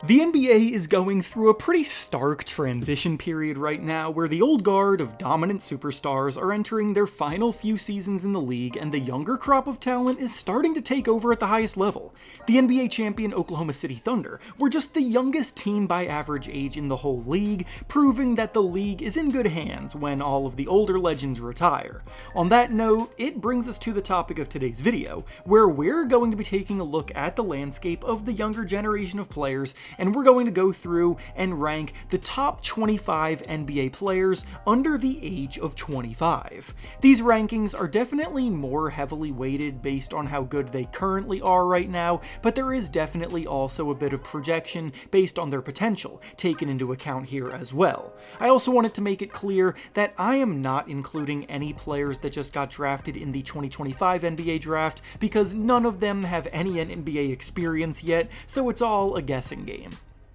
The NBA is going through a pretty stark transition period right now where the old guard of dominant superstars are entering their final few seasons in the league and the younger crop of talent is starting to take over at the highest level. The NBA champion Oklahoma City Thunder were just the youngest team by average age in the whole league, proving that the league is in good hands when all of the older legends retire. On that note, it brings us to the topic of today's video, where we're going to be taking a look at the landscape of the younger generation of players, and we're going to go through and rank the top 25 NBA players under the age of 25. These rankings are definitely more heavily weighted based on how good they currently are right now, but there is definitely also a bit of projection based on their potential taken into account here as well. I also wanted to make it clear that I am not including any players that just got drafted in the 2025 NBA draft because none of them have any NBA experience yet, so it's all a guessing game.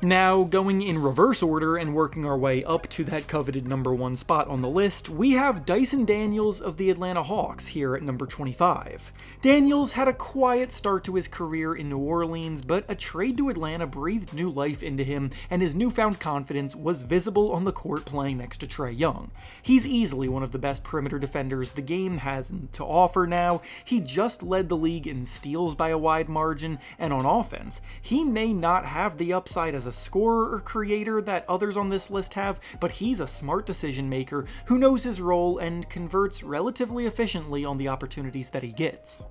Now, going in reverse order and working our way up to that coveted number 1 spot on the list, we have Dyson Daniels of the Atlanta Hawks here at number 25. Daniels had a quiet start to his career in New Orleans, but a trade to Atlanta breathed new life into him, and his newfound confidence was visible on the court playing next to Trae Young. He's easily one of the best perimeter defenders the game has to offer now. He just led the league in steals by a wide margin, and on offense, he may not have the upside as a scorer or creator that others on this list have, but he's a smart decision maker who knows his role and converts relatively efficiently on the opportunities that he gets.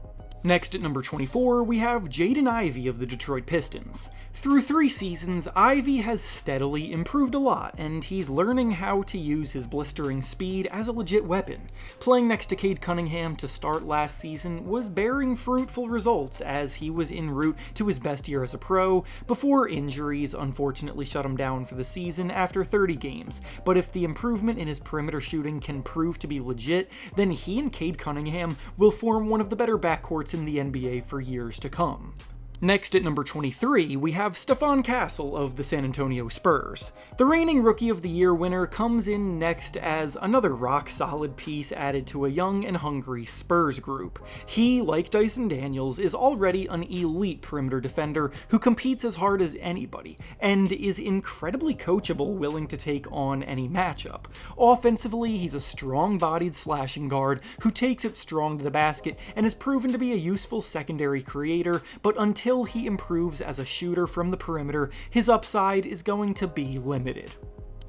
Next at number 24, we have Jaden Ivey of the Detroit Pistons. Through 3 seasons, Ivey has steadily improved a lot, and he's learning how to use his blistering speed as a legit weapon. Playing next to Cade Cunningham to start last season was bearing fruitful results as he was en route to his best year as a pro, before injuries unfortunately shut him down for the season after 30 games. But if the improvement in his perimeter shooting can prove to be legit, then he and Cade Cunningham will form one of the better backcourts in the NBA for years to come. Next at number 23, we have Stephon Castle of the San Antonio Spurs. The reigning Rookie of the Year winner comes in next as another rock-solid piece added to a young and hungry Spurs group. He, like Dyson Daniels, is already an elite perimeter defender who competes as hard as anybody, and is incredibly coachable, willing to take on any matchup. Offensively, he's a strong-bodied slashing guard who takes it strong to the basket and has proven to be a useful secondary creator, but until he improves as a shooter from the perimeter, his upside is going to be limited.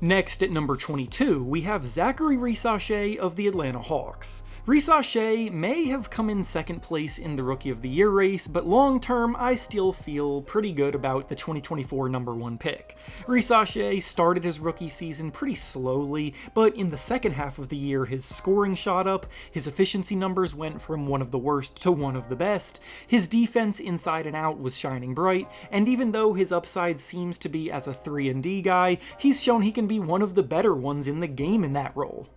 Next at number 22, we have Zachary Risachet of the Atlanta Hawks. Risachet may have come in second place in the Rookie of the Year race, but long term I still feel pretty good about the 2024 number 1 pick. Risachet started his rookie season pretty slowly, but in the second half of the year his scoring shot up, his efficiency numbers went from one of the worst to one of the best, his defense inside and out was shining bright, and even though his upside seems to be as a 3-and-D guy, he's shown he can be one of the better ones in the game in that role.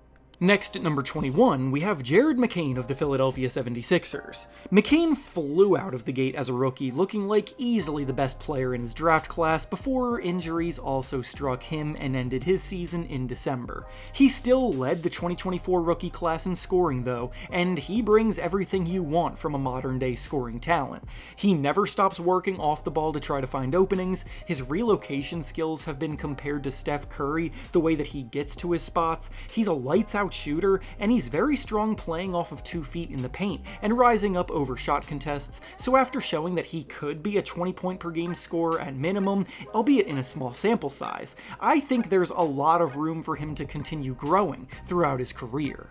Next at number 21, we have Jared McCain of the Philadelphia 76ers. McCain flew out of the gate as a rookie, looking like easily the best player in his draft class before injuries also struck him and ended his season in December. He still led the 2024 rookie class in scoring though, and he brings everything you want from a modern-day scoring talent. He never stops working off the ball to try to find openings, his relocation skills have been compared to Steph Curry, the way that he gets to his spots, he's a lights-out shooter, and he's very strong playing off of 2 feet in the paint and rising up over shot contests, so after showing that he could be a 20-point per game scorer at minimum, albeit in a small sample size, I think there's a lot of room for him to continue growing throughout his career.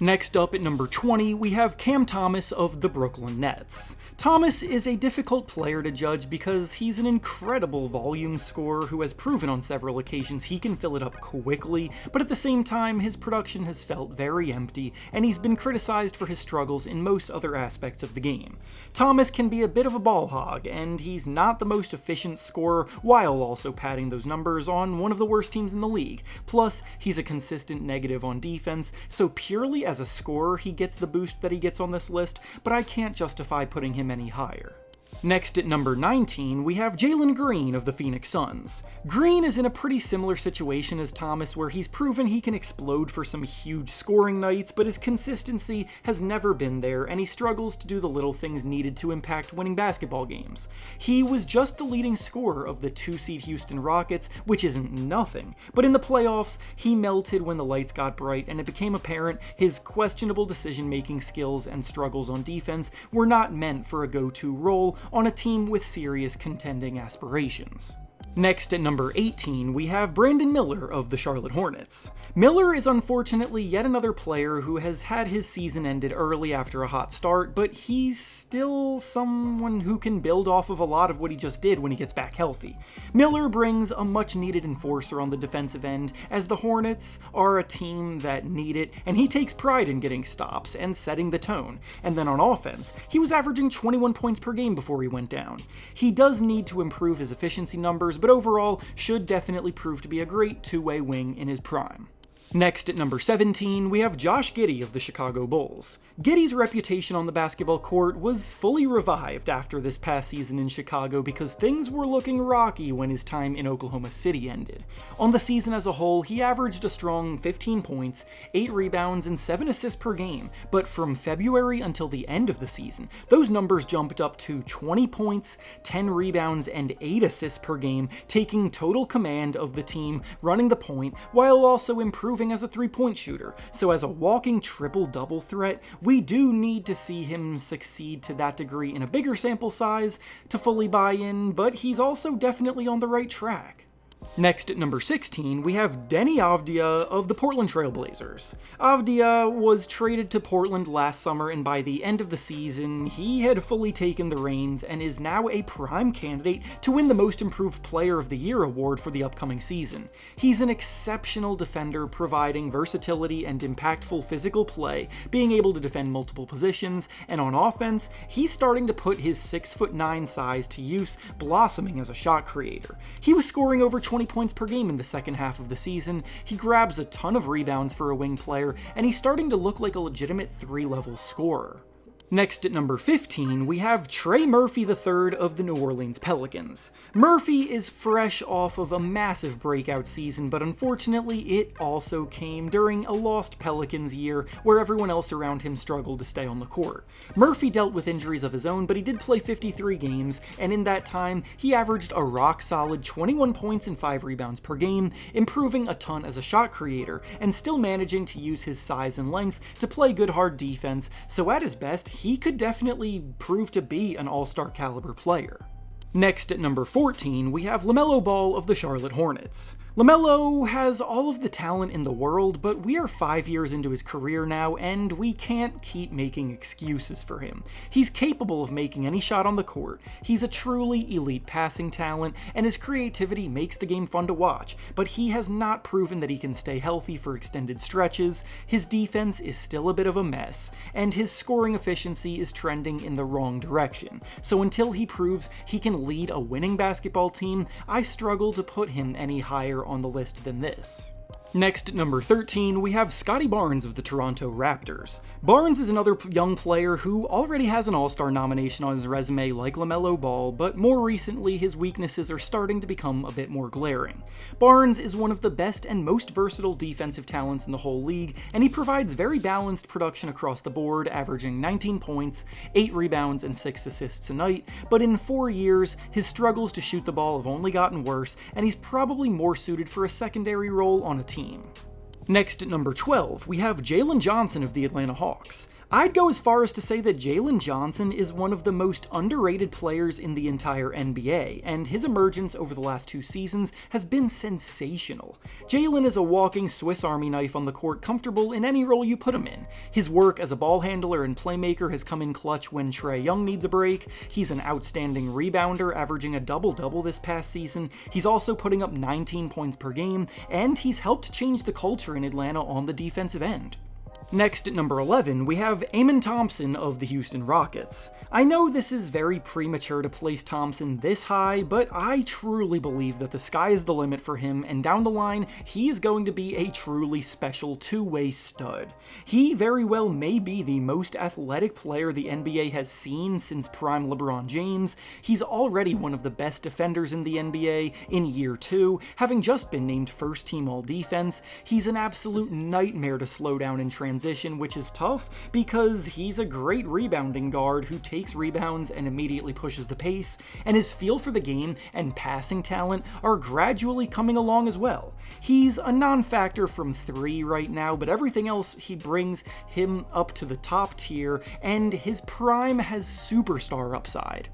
Next up at number 20, we have Cam Thomas of the Brooklyn Nets. Thomas is a difficult player to judge because he's an incredible volume scorer who has proven on several occasions he can fill it up quickly, but at the same time his production has felt very empty, and he's been criticized for his struggles in most other aspects of the game. Thomas can be a bit of a ball hog, and he's not the most efficient scorer while also padding those numbers on one of the worst teams in the league. Plus, he's a consistent negative on defense, so purely as a scorer he gets the boost that he gets on this list, but I can't justify putting him any higher. Next at number 19, we have Jalen Green of the Phoenix Suns. Green is in a pretty similar situation as Thomas, where he's proven he can explode for some huge scoring nights, but his consistency has never been there, and he struggles to do the little things needed to impact winning basketball games. He was just the leading scorer of the 2-seed Houston Rockets, which isn't nothing, but in the playoffs, he melted when the lights got bright, and it became apparent his questionable decision-making skills and struggles on defense were not meant for a go-to role on a team with serious contending aspirations. Next at number 18, we have Brandon Miller of the Charlotte Hornets. Miller is unfortunately yet another player who has had his season ended early after a hot start, but he's still someone who can build off of a lot of what he just did when he gets back healthy. Miller brings a much needed enforcer on the defensive end, as the Hornets are a team that need it, and he takes pride in getting stops and setting the tone. And then on offense, he was averaging 21 points per game before he went down. He does need to improve his efficiency numbers, but overall should definitely prove to be a great two-way wing in his prime. Next at number 17, we have Josh Giddey of the Chicago Bulls. Giddey's reputation on the basketball court was fully revived after this past season in Chicago because things were looking rocky when his time in Oklahoma City ended. On the season as a whole, he averaged a strong 15 points, 8 rebounds, and 7 assists per game, but from February until the end of the season, those numbers jumped up to 20 points, 10 rebounds, and 8 assists per game, taking total command of the team, running the point, while also improving as a three-point shooter. So as a walking triple-double threat, we do need to see him succeed to that degree in a bigger sample size to fully buy in, but he's also definitely on the right track. Next at number 16, we have Deni Avdija of the Portland Trail Blazers. Avdija was traded to Portland last summer, and by the end of the season, he had fully taken the reins and is now a prime candidate to win the Most Improved Player of the Year award for the upcoming season. He's an exceptional defender, providing versatility and impactful physical play, being able to defend multiple positions, and on offense, he's starting to put his 6'9" size to use, blossoming as a shot creator. He was scoring over 20 points per game in the second half of the season, he grabs a ton of rebounds for a wing player, and he's starting to look like a legitimate 3-level scorer. Next at number 15, we have Trey Murphy III of the New Orleans Pelicans. Murphy is fresh off of a massive breakout season, but unfortunately it also came during a lost Pelicans year where everyone else around him struggled to stay on the court. Murphy dealt with injuries of his own, but he did play 53 games, and in that time, he averaged a rock-solid 21 points and 5 rebounds per game, improving a ton as a shot creator, and still managing to use his size and length to play good hard defense, so at his best, he could definitely prove to be an all-star caliber player. Next at number 14, we have LaMelo Ball of the Charlotte Hornets. LaMelo has all of the talent in the world, but we are 5 years into his career now, and we can't keep making excuses for him. He's capable of making any shot on the court, he's a truly elite passing talent, and his creativity makes the game fun to watch, but he has not proven that he can stay healthy for extended stretches, his defense is still a bit of a mess, and his scoring efficiency is trending in the wrong direction. So until he proves he can lead a winning basketball team, I struggle to put him any higher on the list than this. Next at number 13, we have Scottie Barnes of the Toronto Raptors. Barnes is another young player who already has an All-Star nomination on his resume like LaMelo Ball, but more recently his weaknesses are starting to become a bit more glaring. Barnes is one of the best and most versatile defensive talents in the whole league, and he provides very balanced production across the board, averaging 19 points, 8 rebounds, and 6 assists a night, but in 4 years, his struggles to shoot the ball have only gotten worse, and he's probably more suited for a secondary role on a team. Next at number 12, we have Jalen Johnson of the Atlanta Hawks. I'd go as far as to say that Jalen Johnson is one of the most underrated players in the entire NBA, and his emergence over the last 2 seasons has been sensational. Jalen is a walking Swiss Army knife on the court, comfortable in any role you put him in. His work as a ball handler and playmaker has come in clutch when Trae Young needs a break. He's an outstanding rebounder, averaging a double-double this past season. He's also putting up 19 points per game, and he's helped change the culture in Atlanta on the defensive end. Next at number 11, we have Amen Thompson of the Houston Rockets. I know this is very premature to place Thompson this high, but I truly believe that the sky is the limit for him, and down the line, he is going to be a truly special two-way stud. He very well may be the most athletic player the NBA has seen since prime LeBron James. He's already one of the best defenders in the NBA in year 2, having just been named first-team all-defense. He's an absolute nightmare to slow down in transition, which is tough because he's a great rebounding guard who takes rebounds and immediately pushes the pace, and his feel for the game and passing talent are gradually coming along as well. He's a non-factor from 3 right now, but everything else he brings him up to the top tier, and his prime has superstar upside.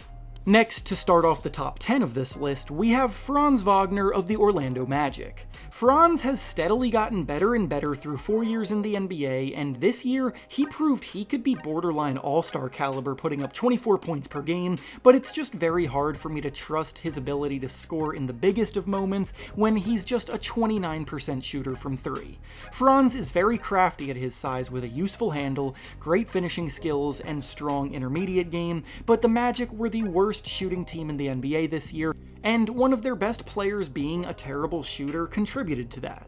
Next, to start off the top 10 of this list, we have Franz Wagner of the Orlando Magic. Franz has steadily gotten better and better through 4 years in the NBA, and this year, he proved he could be borderline all-star caliber, putting up 24 points per game, but it's just very hard for me to trust his ability to score in the biggest of moments when he's just a 29% shooter from 3. Franz is very crafty at his size with a useful handle, great finishing skills, and strong intermediate game, but the Magic were the worst shooting team in the NBA this year, and one of their best players being a terrible shooter contributed to that.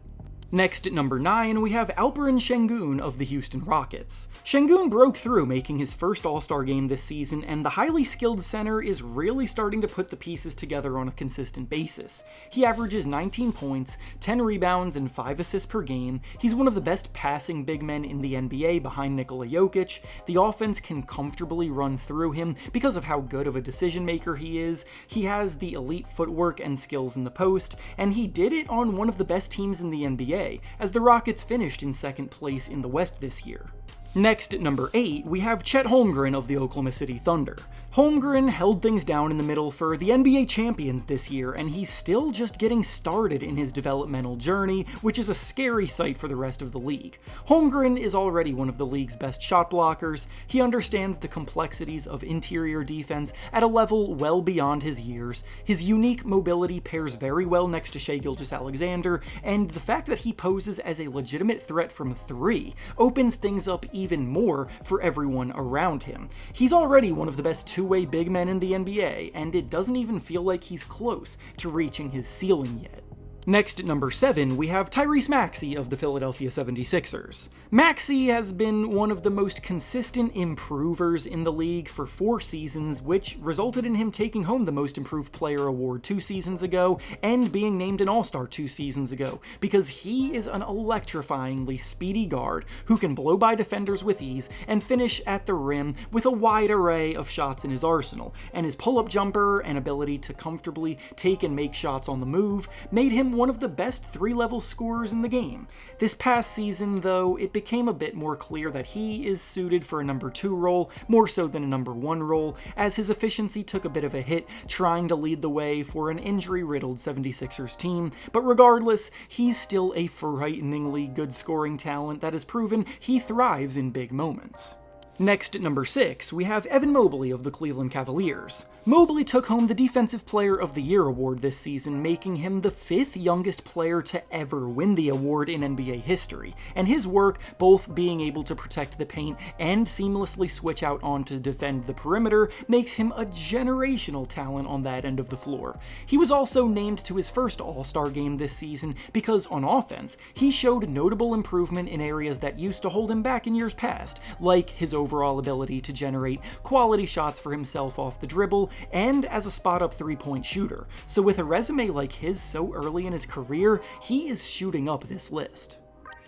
Next at number 9, we have Alperen Sengun of the Houston Rockets. Sengun broke through, making his first All-Star game this season, and the highly skilled center is really starting to put the pieces together on a consistent basis. He averages 19 points, 10 rebounds, and 5 assists per game. He's one of the best passing big men in the NBA behind Nikola Jokic. The offense can comfortably run through him because of how good of a decision maker he is. He has the elite footwork and skills in the post, and he did it on one of the best teams in the NBA, as the Rockets finished in second place in the West this year. Next at number 8, we have Chet Holmgren of the Oklahoma City Thunder. Holmgren held things down in the middle for the NBA champions this year, and he's still just getting started in his developmental journey, which is a scary sight for the rest of the league. Holmgren is already one of the league's best shot blockers. He understands the complexities of interior defense at a level well beyond his years. His unique mobility pairs very well next to Shai Gilgeous-Alexander, and the fact that he poses as a legitimate threat from 3 opens things up even more for everyone around him. He's already one of the best two-way big men in the NBA, and it doesn't even feel like he's close to reaching his ceiling yet. Next at number 7, we have Tyrese Maxey of the Philadelphia 76ers. Maxey has been one of the most consistent improvers in the league for 4 seasons, which resulted in him taking home the Most Improved Player award 2 seasons ago and being named an All-Star 2 seasons ago, because he is an electrifyingly speedy guard who can blow by defenders with ease and finish at the rim with a wide array of shots in his arsenal, and his pull-up jumper and ability to comfortably take and make shots on the move made him one of the best 3-level scorers in the game. This past season, though, it became a bit more clear that he is suited for a number 2 role, more so than a number 1 role, as his efficiency took a bit of a hit trying to lead the way for an injury-riddled 76ers team, but regardless, he's still a frighteningly good scoring talent that has proven he thrives in big moments. Next at number 6, we have Evan Mobley of the Cleveland Cavaliers. Mobley took home the Defensive Player of the Year award this season, making him the 5th youngest player to ever win the award in NBA history, and his work, both being able to protect the paint and seamlessly switch out on to defend the perimeter, makes him a generational talent on that end of the floor. He was also named to his first All-Star game this season because, on offense, he showed notable improvement in areas that used to hold him back in years past, like his overall ability to generate quality shots for himself off the dribble, and as a spot-up 3-point shooter. So with a resume like his so early in his career, he is shooting up this list.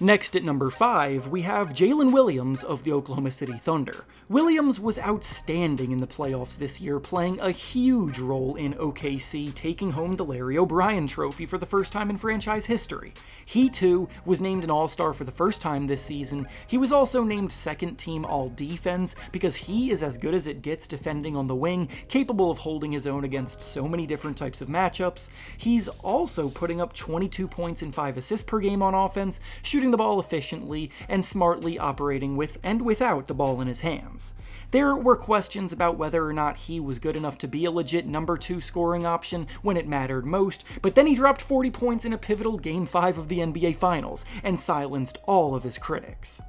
Next at number 5, we have Jalen Williams of the Oklahoma City Thunder. Williams was outstanding in the playoffs this year, playing a huge role in OKC taking home the Larry O'Brien Trophy for the first time in franchise history. He, too, was named an All-Star for the first time this season. He was also named second-team All-Defense because he is as good as it gets defending on the wing, capable of holding his own against so many different types of matchups. He's also putting up 22 points and 5 assists per game on offense, shooting the ball efficiently and smartly operating with and without the ball in his hands. There were questions about whether or not he was good enough to be a legit number 2 scoring option when it mattered most, but then he dropped 40 points in a pivotal Game 5 of the NBA Finals and silenced all of his critics.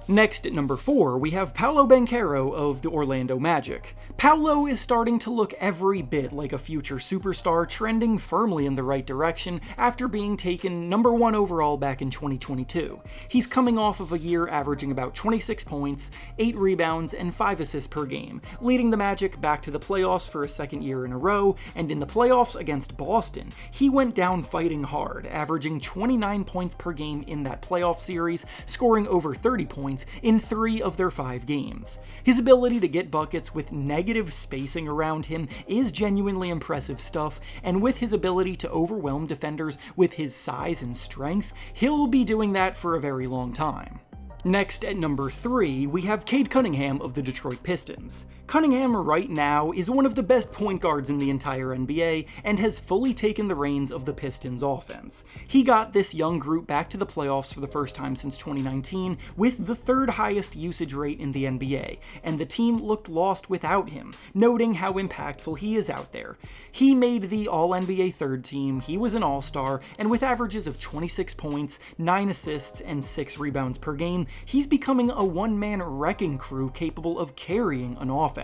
Next, at number 4, we have Paolo Banchero of the Orlando Magic. Paolo is starting to look every bit like a future superstar, trending firmly in the right direction after being taken number 1 overall back in 2022. He's coming off of a year averaging about 26 points, 8 rebounds, and 5 assists per game, leading the Magic back to the playoffs for a second year in a row, and in the playoffs against Boston, he went down fighting hard, averaging 29 points per game in that playoff series, scoring over 30 points in 3 of their 5 games. His ability to get buckets with negative spacing around him is genuinely impressive stuff, and with his ability to overwhelm defenders with his size and strength, he'll be doing that for a very long time. Next, at number 3, we have Cade Cunningham of the Detroit Pistons. Cunningham right now is one of the best point guards in the entire NBA and has fully taken the reins of the Pistons offense. He got this young group back to the playoffs for the first time since 2019 with the 3rd highest usage rate in the NBA, and the team looked lost without him, noting how impactful he is out there. He made the All-NBA 3rd team, he was an All-Star, and with averages of 26 points, 9 assists, and 6 rebounds per game, he's becoming a one-man wrecking crew capable of carrying an offense.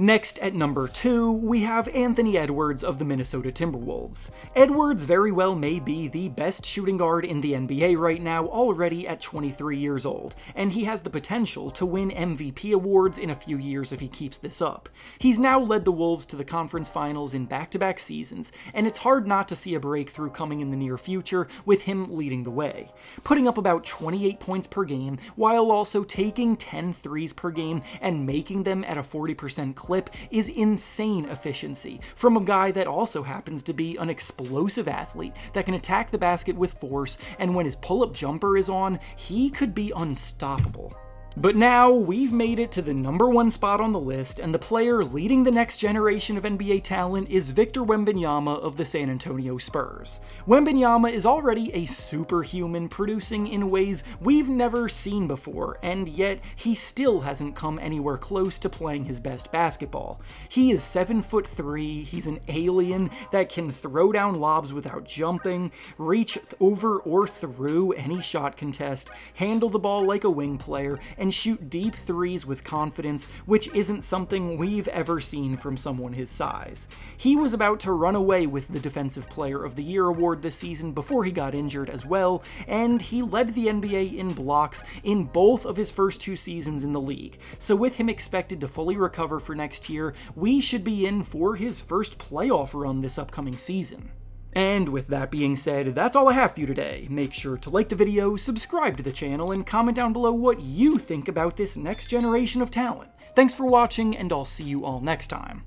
Next, at number 2, we have Anthony Edwards of the Minnesota Timberwolves. Edwards very well may be the best shooting guard in the NBA right now, already at 23 years old, and he has the potential to win MVP awards in a few years if he keeps this up. He's now led the Wolves to the conference finals in back-to-back seasons, and it's hard not to see a breakthrough coming in the near future with him leading the way. Putting up about 28 points per game, while also taking 10 threes per game and making them at a 40% clip is insane efficiency from a guy that also happens to be an explosive athlete that can attack the basket with force, and when his pull-up jumper is on, he could be unstoppable. But now, we've made it to the number 1 spot on the list, and the player leading the next generation of NBA talent is Victor Wembanyama of the San Antonio Spurs. Wembanyama is already a superhuman, producing in ways we've never seen before, and yet he still hasn't come anywhere close to playing his best basketball. He is 7'3", he's an alien that can throw down lobs without jumping, reach over or through any shot contest, handle the ball like a wing player, and shoot deep threes with confidence, which isn't something we've ever seen from someone his size. He was about to run away with the Defensive Player of the Year award this season before he got injured as well, and he led the NBA in blocks in both of his first 2 seasons in the league. So with him expected to fully recover for next year, we should be in for his first playoff run this upcoming season. And with that being said, that's all I have for you today. Make sure to like the video, subscribe to the channel, and comment down below what you think about this next generation of talent. Thanks for watching, and I'll see you all next time.